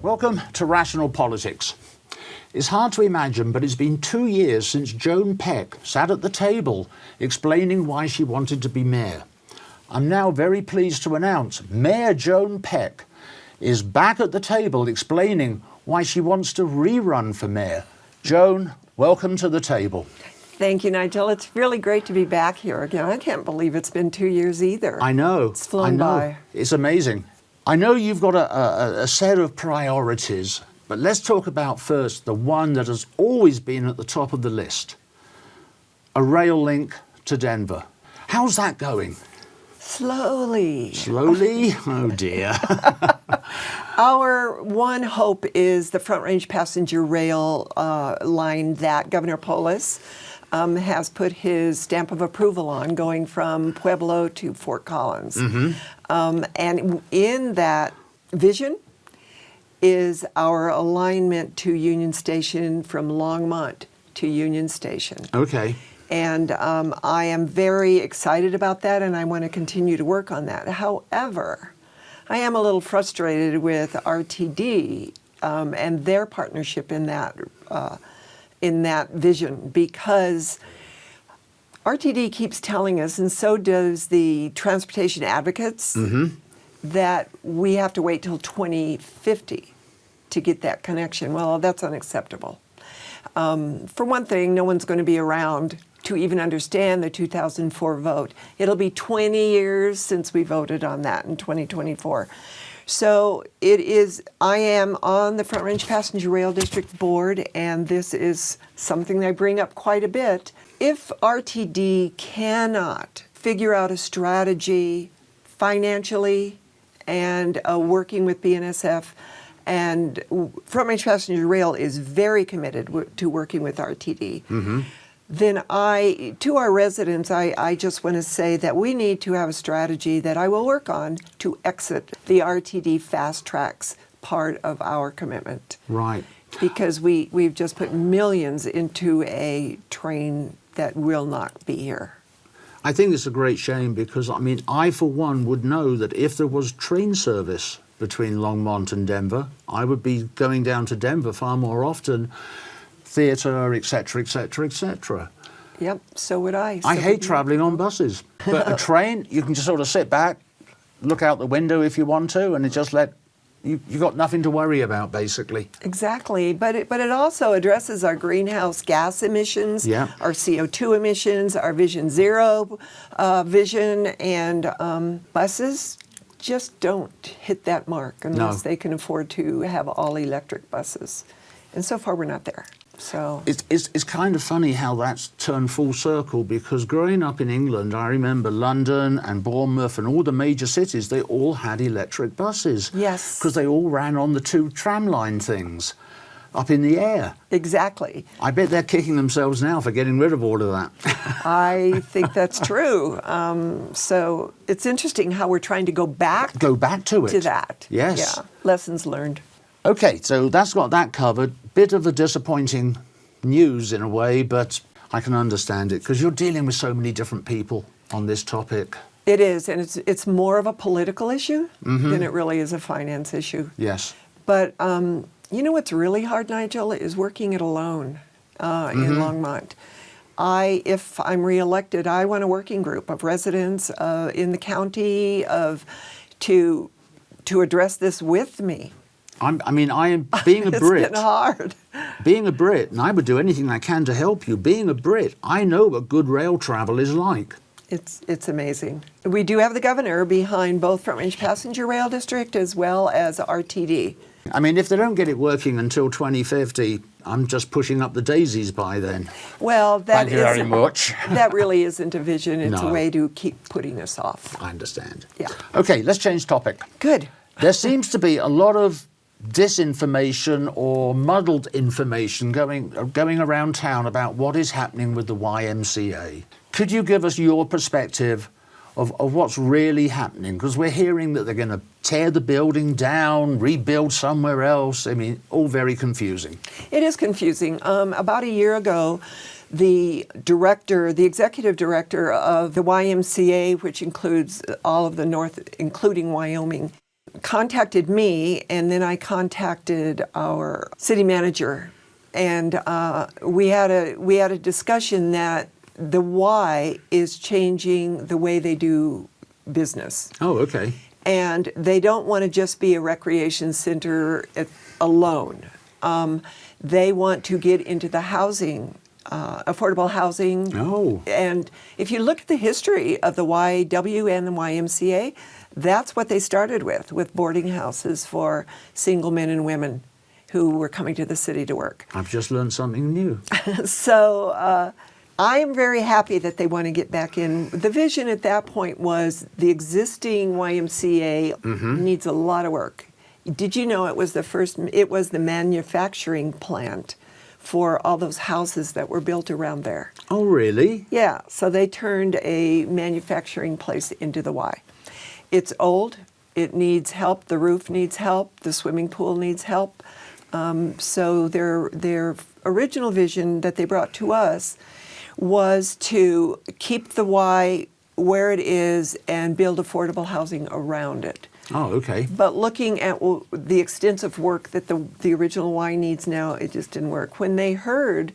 Welcome to Rational Politics. It's hard to imagine, but it's been 2 years since Joan Peck sat at the table explaining why she wanted to be mayor. I'm now very pleased to announce Mayor Joan Peck is back at the table explaining why she wants to rerun for mayor. Joan, welcome to the table. Thank you, Nigel. It's really great to be back here again. I can't believe it's been 2 years either. I know. It's flown by. It's amazing. I know you've got a set of priorities, but let's talk about first the one that has always been at the top of the list. A rail link to Denver. How's that going? Slowly. Slowly? Oh dear. Our one hope is the Front Range passenger rail line that Governor Polis has put his stamp of approval on, going from Pueblo to Fort Collins. And in that vision is our alignment to Union Station from Longmont to Union Station. Okay. And I am very excited about that, and I want to continue to work on that. However, I am a little frustrated with RTD and their partnership in that vision, because RTD keeps telling us, and so does the transportation advocates, that we have to wait till 2050 to get that connection. Well, that's unacceptable. For one thing, no one's going to be around to even understand the 2004 vote. It'll be 20 years since we voted on that in 2024. So I am on the Front Range Passenger Rail District Board, and this is something I bring up quite a bit. If RTD cannot figure out a strategy financially and working with BNSF, and Front Range Passenger Rail is very committed to working with RTD, then to our residents, I just want to say that we need to have a strategy that I will work on to exit the RTD fast tracks part of our commitment. Right. Because we've just put millions into a train that will not be here. I think it's a great shame because, I for one would know that if there was train service between Longmont and Denver, I would be going down to Denver far more often. Theatre, etc., etc., etc. Yep, so would I. I hate travelling on buses, but a train, you can just sort of sit back, look out the window if you want to, and it just you've got nothing to worry about, basically. Exactly, but it also addresses our greenhouse gas emissions, our CO2 emissions, our Vision Zero vision, and buses just don't hit that mark unless they can afford to have all electric buses. And so far, we're not there. So it's kind of funny how that's turned full circle, because growing up in England, I remember London and Bournemouth and all the major cities, they all had electric buses. Yes. Because they all ran on the two tramline things up in the air. Exactly. I bet they're kicking themselves now for getting rid of all of that. I think that's true. So it's interesting how we're trying to go back to it. To that. Yes. Yeah. Lessons learned. Okay, so that's got that covered. Bit of a disappointing news in a way, but I can understand it because you're dealing with so many different people on this topic. It is, and it's more of a political issue than it really is a finance issue. Yes. But you know what's really hard, Nigel, is working it alone in Longmont. If I'm reelected, I want a working group of residents in the county to address this with me. I am being a Brit. It's been hard. Being a Brit, and I would do anything I can to help you. Being a Brit, I know what good rail travel is like. It's amazing. We do have the governor behind both Front Range Passenger Rail District as well as RTD. If they don't get it working until 2050, I'm just pushing up the daisies by then. Well, thank you very much. That really isn't a vision. It's a way to keep putting us off. I understand. Yeah. Okay, let's change topic. Good. There seems to be a lot of disinformation or muddled information going around town about what is happening with the YMCA. Could you give us your perspective of what's really happening? Because we're hearing that they're going to tear the building down, rebuild somewhere else. All very confusing. It is confusing. About a year ago, the executive director of the YMCA, which includes all of the North, including Wyoming, contacted me, and then I contacted our city manager, and we had a discussion that the Y is changing the way they do business. Oh, okay. And they don't want to just be a recreation center alone. They want to get into the housing, affordable housing. Oh. And if you look at the history of the YW and the YMCA, that's what they started with boarding houses for single men and women who were coming to the city to work. I've just learned something new. So I am very happy that they want to get back in. The vision at that point was the existing YMCA needs a lot of work. Did you know it was the manufacturing plant for all those houses that were built around there? Oh, really? Yeah, so they turned a manufacturing place into the Y. It's old, it needs help, the roof needs help, the swimming pool needs help. So their original vision that they brought to us was to keep the Y where it is and build affordable housing around it. Oh, okay. But looking at the extensive work that the original Y needs now, it just didn't work. When they heard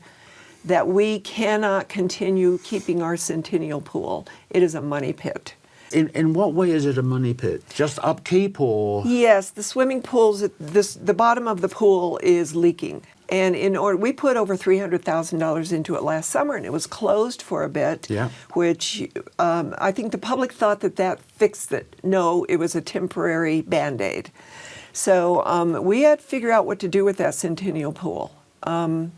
that we cannot continue keeping our Centennial Pool, it is a money pit. In what way is it a money pit? Just upkeep or? Yes, the swimming pools, the bottom of the pool is leaking. And we put over $300,000 into it last summer, and it was closed for a bit, Yeah. which I think the public thought that fixed it. No, it was a temporary Band-Aid. So we had to figure out what to do with that Centennial Pool. The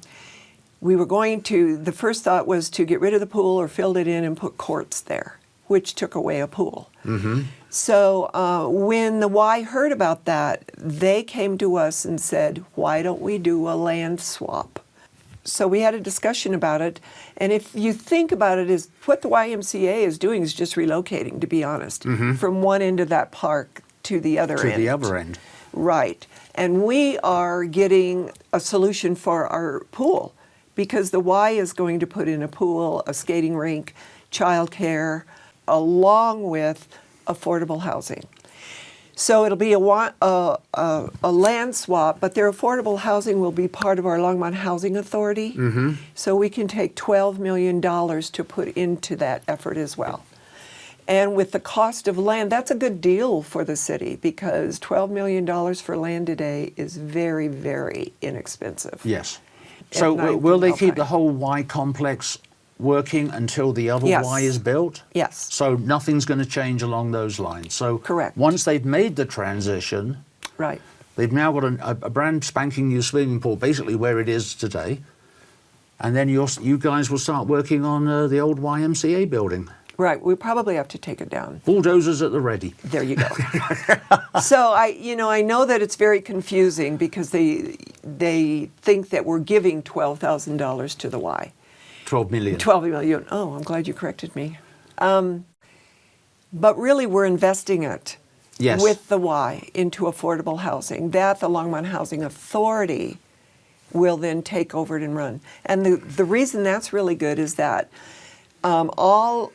first thought was to get rid of the pool or fill it in and put courts there, which took away a pool. Mm-hmm. So when the Y heard about that, they came to us and said, why don't we do a land swap? So we had a discussion about it. And if you think about it, is what the YMCA is doing is just relocating, to be honest, from one end of that park to the other end. To the other end. Right. And we are getting a solution for our pool because the Y is going to put in a pool, a skating rink, childcare, along with affordable housing. So it'll be a land swap, but their affordable housing will be part of our Longmont Housing Authority. So we can take $12 million to put into that effort as well. And with the cost of land, that's a good deal for the city because $12 million for land today is very, very inexpensive. Yes. So will they keep the whole Y complex working until the other Y is built? Yes. So nothing's going to change along those lines. So correct. Once they've made the transition, right, they've now got a brand spanking new swimming pool, basically where it is today, and then you guys will start working on the old YMCA building. Right. We probably have to take it down. Bulldozers at the ready. There you go. So I know that it's very confusing because they think that we're giving $12,000 to the Y. 12 million. 12 million. Oh, I'm glad you corrected me. But really, we're investing it with the Y into affordable housing. That the Longmont Housing Authority will then take over it and run. And the reason that's really good is that all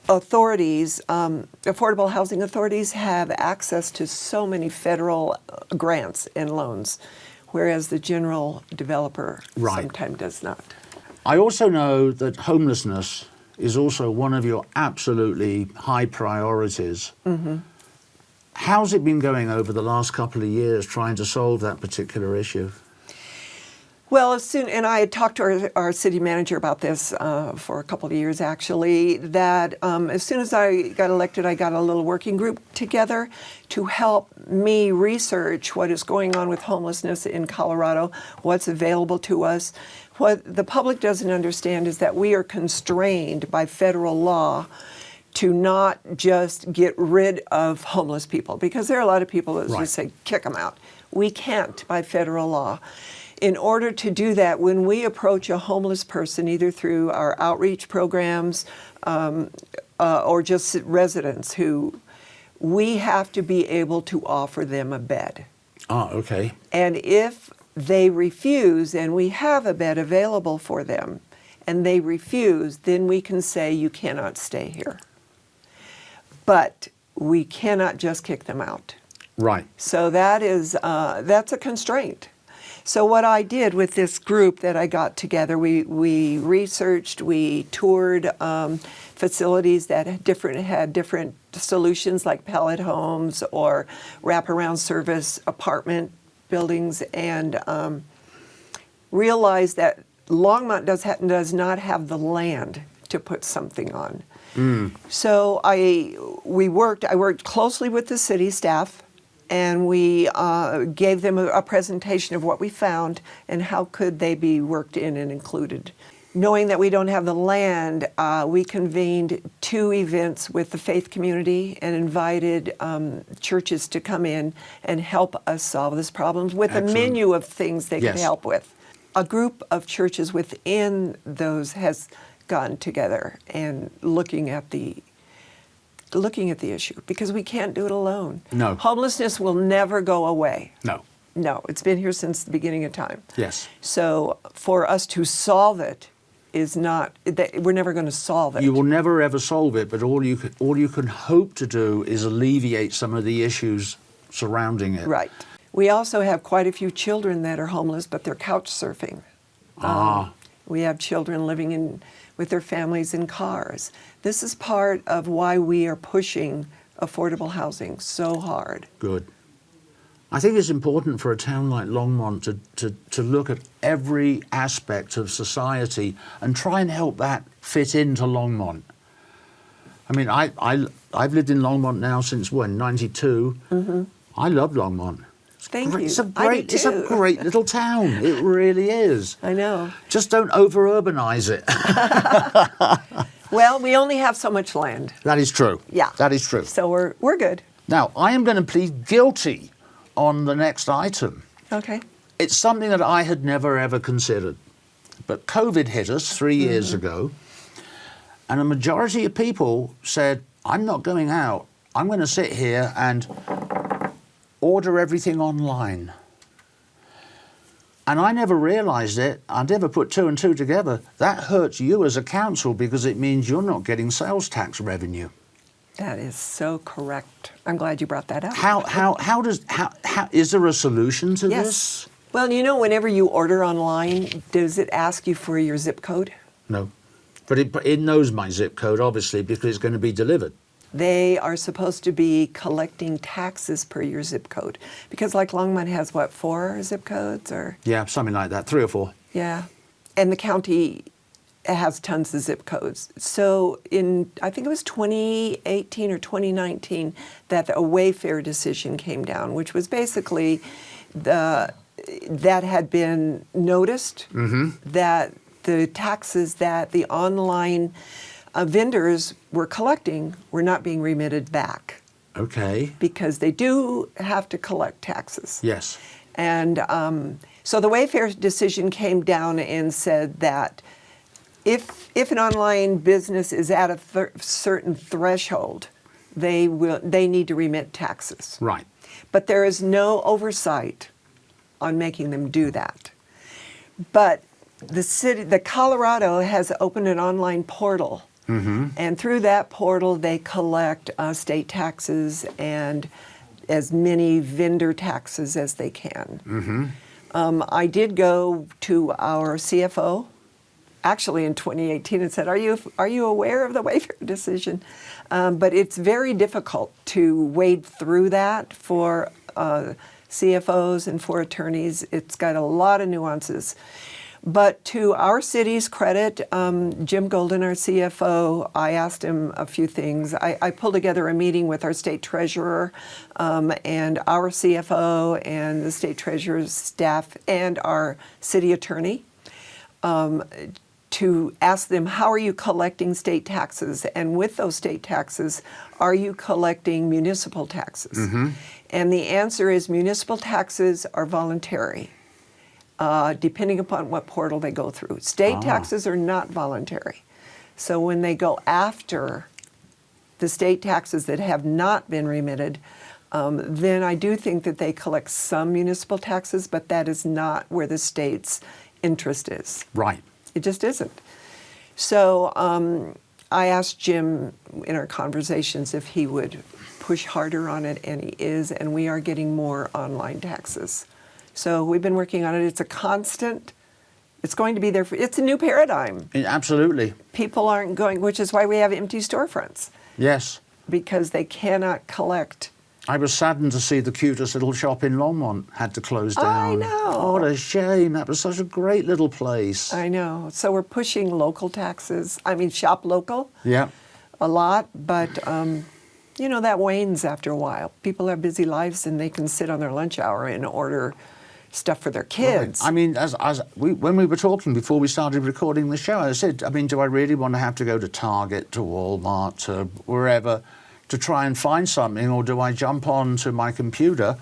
authorities, affordable housing authorities, have access to so many federal grants and loans, whereas the general developer sometimes does not. I also know that homelessness is also one of your absolutely high priorities. How's it been going over the last couple of years trying to solve that particular issue? Well, and I had talked to our city manager about this for a couple of years, actually, that as soon as I got elected, I got a little working group together to help me research what is going on with homelessness in Colorado, what's available to us. What the public doesn't understand is that we are constrained by federal law to not just get rid of homeless people, because there are a lot of people that just say, kick them out. We can't by federal law. In order to do that, when we approach a homeless person, either through our outreach programs or just residents we have to be able to offer them a bed. Ah, okay. And if they refuse and we have a bed available for them and they refuse, then we can say you cannot stay here. But we cannot just kick them out. Right. So that's a constraint. So what I did with this group that I got together, we researched, we toured facilities that had different solutions, like pellet homes or wraparound service apartment buildings, and realized that Longmont does not have the land to put something on. So I worked closely with the city staff, and we gave them a presentation of what we found and how could they be worked in and included. Knowing that we don't have the land, we convened 2 events with the faith community and invited churches to come in and help us solve this problem with Excellent. a menu of things they could Yes. help with. A group of churches within those has gotten together and looking at the issue, because we can't do it alone. No. Homelessness will never go away. No. No, it's been here since the beginning of time. Yes. So for us to solve it is not, we're never going to solve it. You will never ever solve it, but all you can hope to do is alleviate some of the issues surrounding it. Right. We also have quite a few children that are homeless, but they're couch surfing. We have children living with their families in cars. This is part of why we are pushing affordable housing so hard. Good. I think it's important for a town like Longmont to look at every aspect of society and try and help that fit into Longmont. I mean, I've lived in Longmont now since when, 92. Mm-hmm. I love Longmont. Thank you. It's a I great, do it's a too. great little town. It really is. I know. Just don't over-urbanize it. Well, we only have so much land. That is true. Yeah. That is true. So we're good. Now, I am going to plead guilty on the next item. Okay. It's something that I had never ever considered. But COVID hit us 3 years ago, and a majority of people said, I'm not going out. I'm going to sit here and order everything online. And I never realised it. I never put 2 and 2 together. That hurts you as a council because it means you're not getting sales tax revenue. That is so correct. I'm glad you brought that up. How is there a solution to Yes. this? Well, you know, whenever you order online, does it ask you for your zip code? No. But it knows my zip code, obviously, because it's going to be delivered. They are supposed to be collecting taxes per your zip code. Because like Longmont has, what, 4 zip codes? Or Yeah, something like that, 3 or 4. yeah. And the county has tons of zip codes. So in, I think it was 2018 or 2019, that a Wayfair decision came down, which was basically that had been noticed, that the taxes that the online vendors were collecting were not being remitted back, Okay. because they do have to collect taxes. Yes. And so the Wayfair decision came down and said that if an online business is at a certain threshold, they need to remit taxes. Right. But there is no oversight on making them do that. But the Colorado has opened an online portal, and through that portal they collect state taxes and as many vendor taxes as they can. I did go to our CFO, actually in 2018, and said, "Are you aware of the Wayfair decision?" But it's very difficult to wade through that for CFOs and for attorneys. It's got a lot of nuances. But to our city's credit, Jim Golden, our CFO, I asked him a few things. I pulled together a meeting with our state treasurer and our CFO and the state treasurer's staff and our city attorney to ask them, how are you collecting state taxes? And with those state taxes, are you collecting municipal taxes? And the answer is municipal taxes are voluntary. Depending upon what portal they go through. State taxes are not voluntary. So when they go after the state taxes that have not been remitted, then I do think that they collect some municipal taxes, but that is not where the state's interest is. Right. It just isn't. So I asked Jim in our conversations if he would push harder on it, and he is, and we are getting more online taxes. So we've been working on it. It's a constant. It's going to be there. It's a new paradigm. Absolutely. People aren't going, which is why we have empty storefronts, Yes. because they cannot collect. I was saddened to see the cutest little shop in Longmont had to close down. I know. Oh, what a shame. That was such a great little place. I know. So we're pushing local taxes. I mean, shop local Yeah. a lot, but you know, that wanes after a while. People have busy lives and they can sit on their lunch hour and order stuff for their kids. Right. I mean, when we were talking before we started recording the show, I said, I mean, do I really want to have to go to Target, to Walmart, to wherever, to try and find something, or do I jump on to my computer?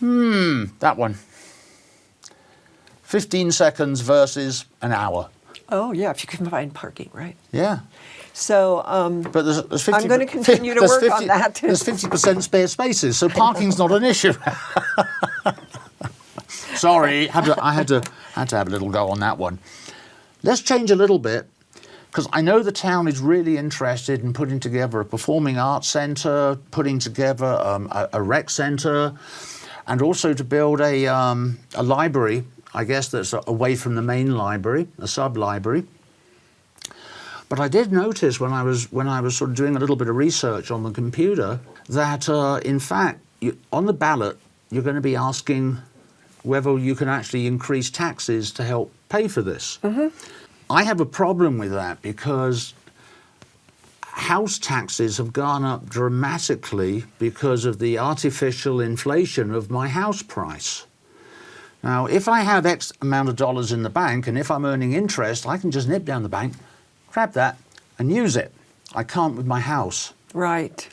That one. 15 seconds versus an hour. Oh, yeah, if you can find parking, right? Yeah. So But there's 50, I'm going to continue to there's work 50 on that. There's 50% spare spaces, so parking's not an issue. Sorry, I had to have a little go on that one. Let's change a little bit, because I know the town is really interested in putting together a performing arts centre, putting together a rec centre, and also to build a library, I guess that's away from the main library, a sub-library. But I did notice when I was sort of doing a little bit of research on the computer that in fact on the ballot you're going to be asking whether you can actually increase taxes to help pay for this. I have a problem with that because house taxes have gone up dramatically because of the artificial inflation of my house price. Now, if I have X amount of dollars in the bank and if I'm earning interest, I can just nip down the bank, grab that and use it. I can't with my house. right.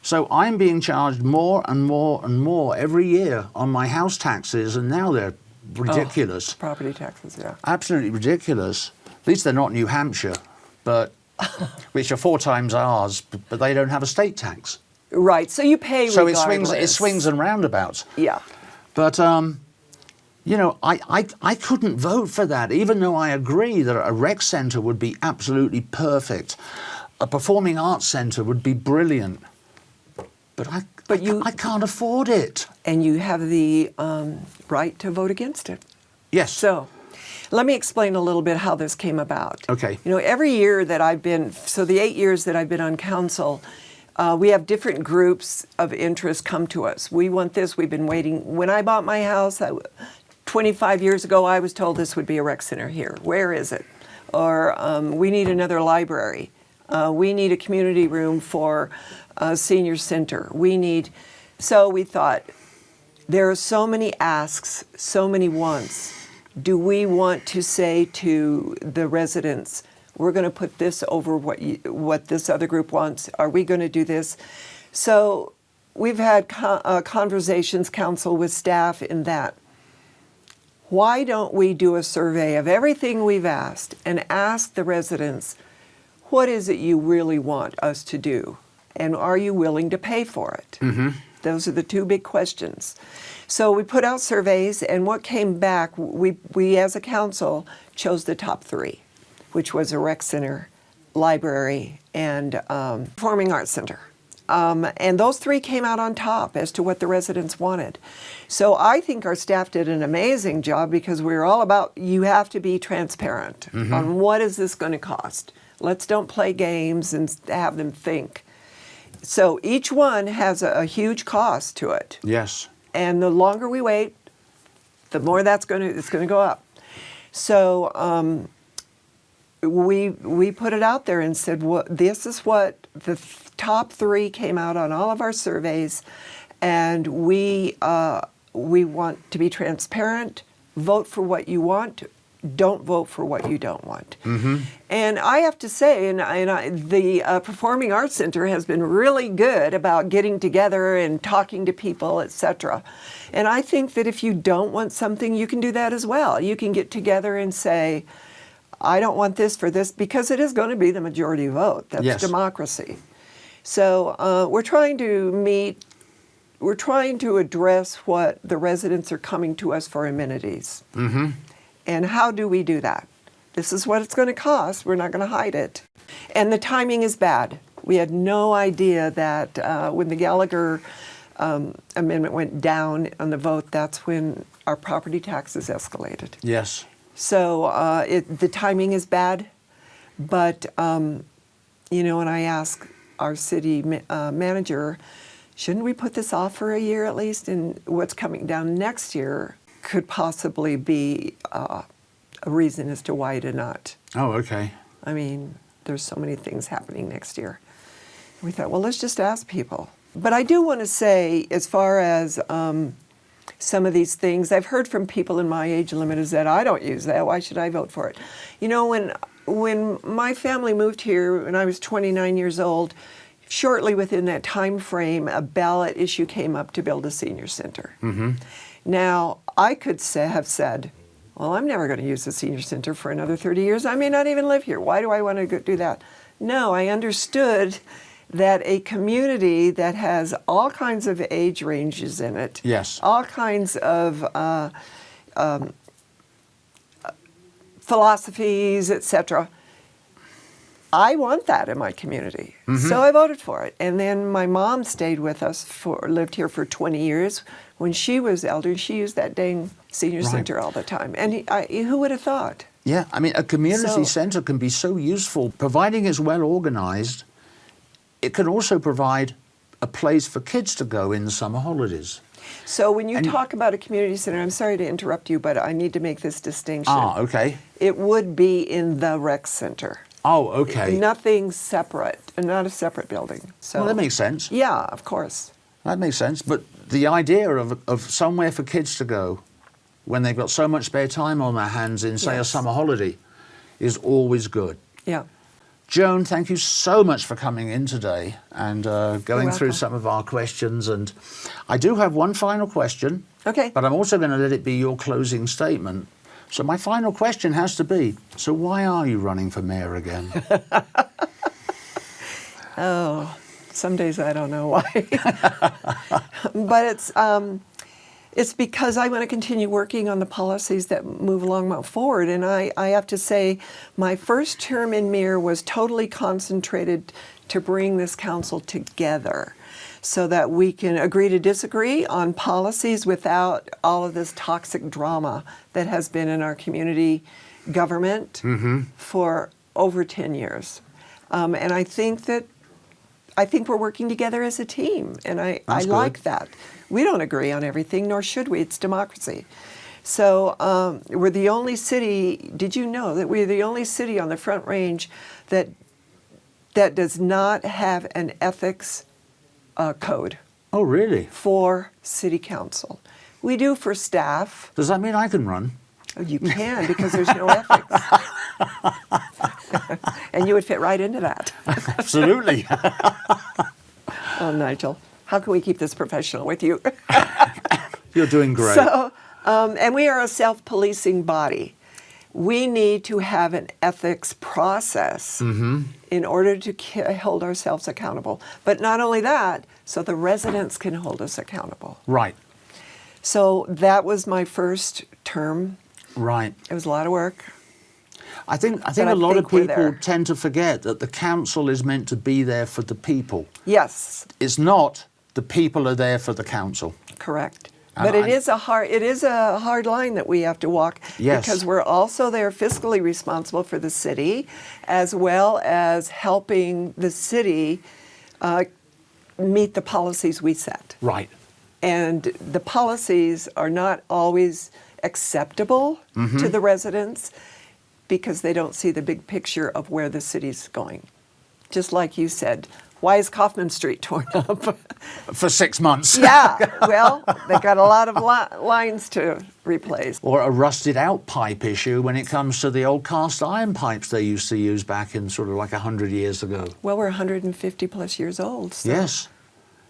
So I'm being charged more and more and more every year on my house taxes, and now they're ridiculous. Property taxes, yeah. Absolutely ridiculous. At least they're not New Hampshire, but which are 4 times ours, but they don't have a state tax. Right, so you pay So regardless. it swings and roundabouts. Yeah. But you know, I couldn't vote for that, even though I agree that a rec centre would be absolutely perfect. A performing arts centre would be brilliant. But I can't afford it. And you have the right to vote against it. Yes. So let me explain a little bit how this came about. Okay. You know, every year that I've been, so the 8 years that I've been on council, we have different groups of interest come to us. We want this, we've been waiting. When I bought my house, 25 years ago, I was told this would be a rec center here. Where is it? Or we need another library. We need a community room for a senior center. So we thought, there are so many asks, so many wants. Do we want to say to the residents, we're going to put this over what this other group wants? Are we going to do this? So we've had conversations, council with staff in that. Why don't we do a survey of everything we've asked and ask the residents, what is it you really want us to do? And are you willing to pay for it? Those are the 2 big questions. So we put out surveys, and what came back, we as a council chose the top 3, which was a rec center, library, and performing arts center. And those 3 came out on top as to what the residents wanted. So I think our staff did an amazing job because we were all about, you have to be transparent on what is this going to cost. Let's don't play games and have them think. So each one has a huge cost to it. Yes. And the longer we wait, the more it's going to go up. So we put it out there and said, well, this is what the top 3 came out on all of our surveys, and we want to be transparent. Vote for what you want. Don't vote for what you don't want. And I have to say, the Performing Arts Center has been really good about getting together and talking to people, etc. And I think that if you don't want something, you can do that as well. You can get together and say, I don't want this for this, because it is going to be the majority vote. That's democracy. So we're trying to address what the residents are coming to us for amenities. And how do we do that? this is what it's going to cost. We're not going to hide it. And the timing is bad. We had no idea that when the Gallagher amendment went down on the vote, that's when our property taxes escalated. Yes. So the timing is bad, but, you know, and I asked our city manager, shouldn't we put this off for a year at least? And what's coming down next year could possibly be a reason as to why to not. Oh, okay. I mean, there's so many things happening next year. We thought, well, let's just ask people. But I do want to say, as far as some of these things, I've heard from people in my age limit is that I don't use that. Why should I vote for it? You know, when my family moved here when I was 29 years old, shortly within that time frame, a ballot issue came up to build a senior center. Mm-hmm. Now, I could have said, well, I'm never going to use the senior center for another 30 years. I may not even live here. Why do I want to do that? No, I understood that a community that has all kinds of age ranges in it, yes, all kinds of philosophies, etc., I want that in my community. Mm-hmm. So I voted for it. And then my mom stayed with us, lived here for 20 years. When she was elder, she used that dang senior center all the time. And who would have thought? Yeah, I mean, a community center can be so useful, providing it's well organized. It can also provide a place for kids to go in the summer holidays. So when you talk about a community center, I'm sorry to interrupt you, but I need to make this distinction. Ah, okay. It would be in the rec center. Oh, okay. Nothing separate, not a separate building. So, well, that makes sense. Yeah, of course. That makes sense. But the idea of somewhere for kids to go when they've got so much spare time on their hands in, say, a summer holiday is always good. Yeah. Joan, thank you so much for coming in today and going through some of our questions. And I do have one final question. Okay. But I'm also going to let it be your closing statement. So my final question has to be, so why are you running for mayor again? Oh, some days I don't know why. But it's because I want to continue working on the policies that move Longmont forward. And I have to say, my first term in mayor was totally concentrated to bring this council together so that we can agree to disagree on policies without all of this toxic drama that has been in our community government for over 10 years. And I think we're working together as a team, and I like that. We don't agree on everything, nor should we. It's democracy. So we're the only city, did you know that we're the only city on the Front Range that does not have an ethics code? Oh, really? For city council. We do for staff. Does that mean I can run? Oh, you can, because there's no ethics. And you would fit right into that. Absolutely. Oh, Nigel, how can we keep this professional with you? You're doing great. So, and we are a self-policing body. We need to have an ethics process in order to hold ourselves accountable. But not only that, so the residents can hold us accountable. Right. So that was my first term. Right. It was a lot of work. I think a lot of people tend to forget that the council is meant to be there for the people. Yes. It's not the people are there for the council. Correct. But it is a hard line that we have to walk, because we're also there fiscally responsible for the city, as well as helping the city meet the policies we set. Right. And the policies are not always acceptable to the residents because they don't see the big picture of where the city's going. Just like you said, why is Kaufman Street torn up? For 6 months. Yeah, well, they've got a lot of lines to replace. Or a rusted out pipe issue when it comes to the old cast iron pipes they used to use back in sort of like 100 years ago. Well, we're 150 plus years old. So yes.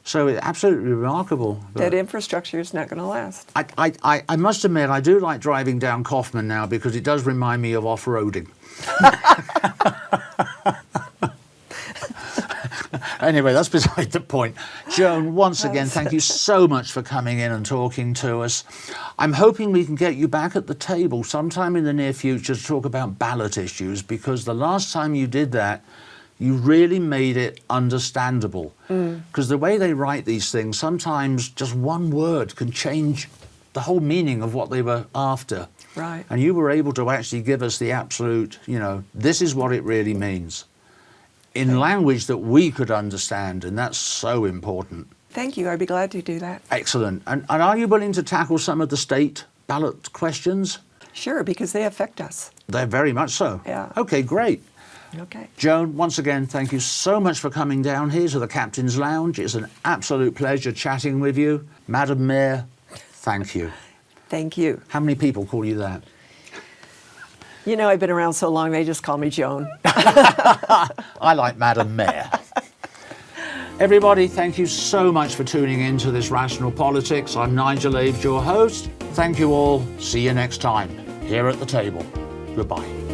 So it's absolutely remarkable. That infrastructure is not going to last. I must admit, I do like driving down Kaufman now because it does remind me of off-roading. Anyway, that's beside the point. Joan, once again, thank you so much for coming in and talking to us. I'm hoping we can get you back at the table sometime in the near future to talk about ballot issues, because the last time you did that, you really made it understandable. Because the way they write these things, sometimes just one word can change the whole meaning of what they were after. Right. And you were able to actually give us the absolute, this is what it really means, in language that we could understand, and that's so important. Thank you. I'd be glad to do that. Excellent. And are you willing to tackle some of the state ballot questions? Sure, because they affect us. They're very much so. Yeah. Okay, great. Okay. Joan, once again, thank you so much for coming down here to the Captain's Lounge. It's an absolute pleasure chatting with you. Madam Mayor, thank you. Thank you. How many people call you that? I've been around so long, they just call me Joan. I like Madam Mayor. Everybody, thank you so much for tuning in to this Rational Politics. I'm Nigel Aves, your host. Thank you all. See you next time here at the table. Goodbye.